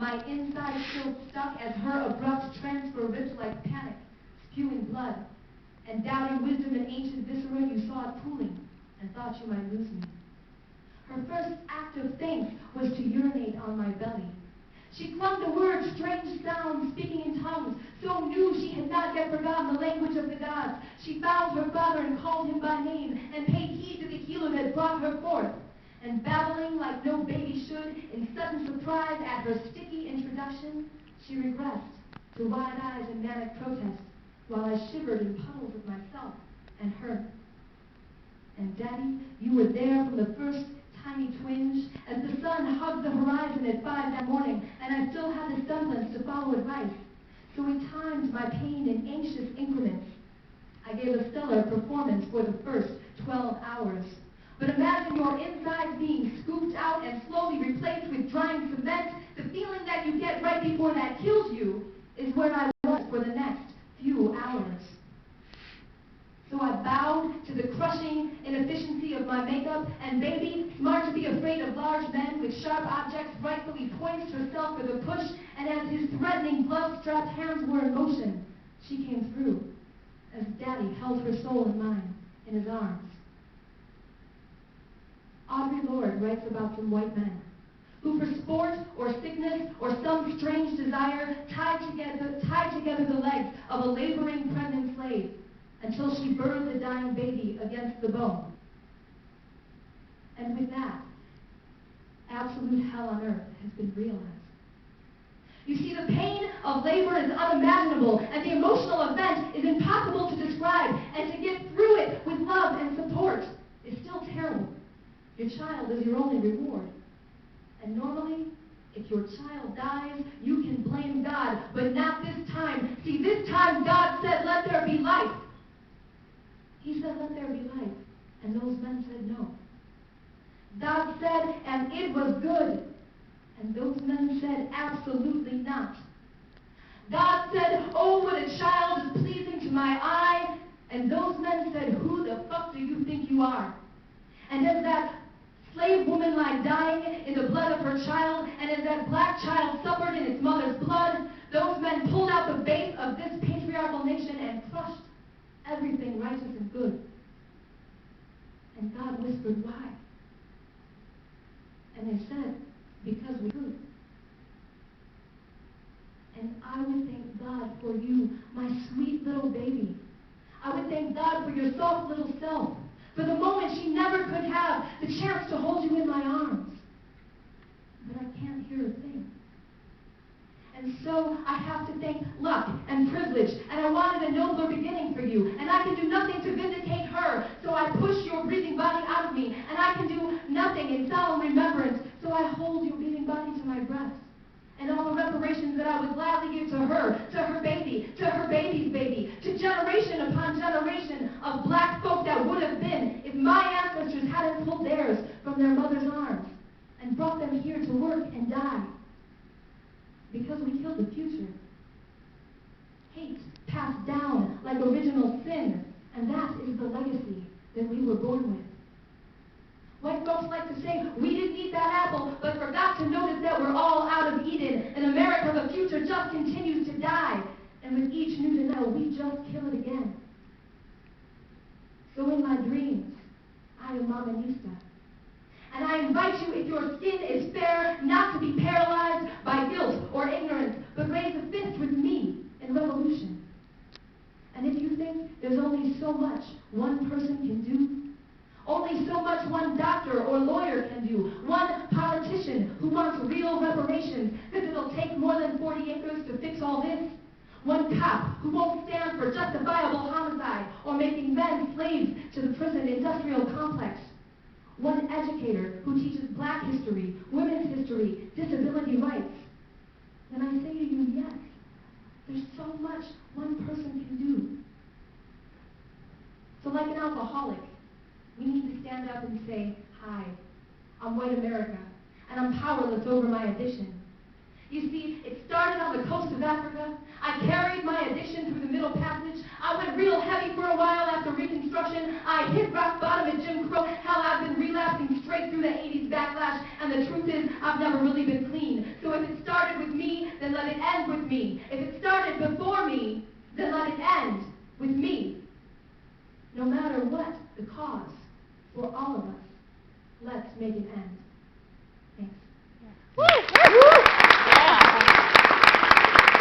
my inside still stuck as her abrupt transfer ripped like panic, spewing blood. And doubting wisdom and ancient viscera, you saw it pooling and thought you might lose me. Her first act of thanks was to urinate on my belly. She clung to words, strange sounds, speaking in tongues, so new she had not yet forgotten the language of the gods. She found her father and called him by name, and paid heed to the healer that brought her forth. And babbling like no baby should, in sudden surprise at her sticky introduction, she regressed to wide eyes and manic protest, while I shivered in puddles of myself and her. And Daddy, you were there from the first tiny twinge, as the sun hugged the horizon at 5 that morning, and I still had the semblance to follow advice. So we timed my pain in anxious increments. I gave a stellar performance for the first 12 hours. But imagine your insides being scooped out and slowly replaced with drying cement. The feeling that you get right before that kills you is where I was for the next few hours. So I bowed to the crushing inefficiency of my makeup, and baby, smart to be afraid of large men with sharp objects, rightfully poised herself for the push, and as his threatening glove-strapped hands were in motion, she came through, as Daddy held her soul in mine, in his arms. Audre Lorde writes about some white men who for sport or sickness or some strange desire tied together the legs of a laboring pregnant slave until she birthed the dying baby against the bone. And with that, absolute hell on earth has been realized. You see, the pain of labor is unimaginable, and the emotional event is impossible to describe, and to get through it with love and support is still terrible. Your child is your only reward. And normally, if your child dies, you can blame God, but not this time. See, this time God said, let there be life. He said, let there be life, and those men said no. God said, and it was good, and those men said, absolutely not. God said, oh, what a child is pleasing to my eye, and those men said, who the fuck do you think you are? And as that slave woman lay dying in the blood of her child, and as that black child suffered in its mother's blood, those men pulled out the base of this patriarchal nation and crushed everything righteous and good. And God whispered, why? And they said, because we could. And I would thank God for you, my sweet little baby. I would thank God for your soft little self, for the moment she never could have, the chance to hold you in my arms. But I can't hear a thing. And so I have to thank luck and privilege, and I wanted a nobler beginning for you, and I can do nothing to vindicate her, so I push your breathing body out of me, and I can do nothing in solemn remembrance, so I hold your beating body to my breast. And all the reparations that I would gladly give to her baby, to her baby's baby, to generation upon generation of black folk that would have been if my ancestors hadn't pulled theirs from their mother's arms and brought them here to work and die. Because we killed the future. Hate passed down like original sin, and that is the legacy that we were born with. White folks like to say, we didn't eat that apple, but forgot to notice that we're all out of Eden, and America, the future, just continues to die. And with each new denial, we just kill it again. So in my dreams, I am Mamanista. And I invite you, if your skin is fair, not to be paralyzed by guilt or ignorance, but raise a fist with me in revolution. And if you think there's only so much one person can do, only so much one doctor or lawyer can do, one politician who wants real reparations, because it'll take more than 40 acres to fix all this, one cop who won't stand for justifiable homicide or making men slaves to the prison industrial complex, one educator who teaches black history, women's history, disability rights, then I say to you, yes, there's so much one person can do. So like an alcoholic, we need to stand up and say, hi, I'm white America, and I'm powerless over my addiction. You see, it started on the coast of Africa. I carried my addiction through the Middle Passage. I went real heavy for a while after Reconstruction. I hit rock bottom at Jim Crow. Hell, I've been relapsing straight through the 80s backlash, and the truth is, I've never really been clean. So if it started with me, it end with me. If it started before me, then let it end with me. No matter what the cause, for all of us, let's make it end.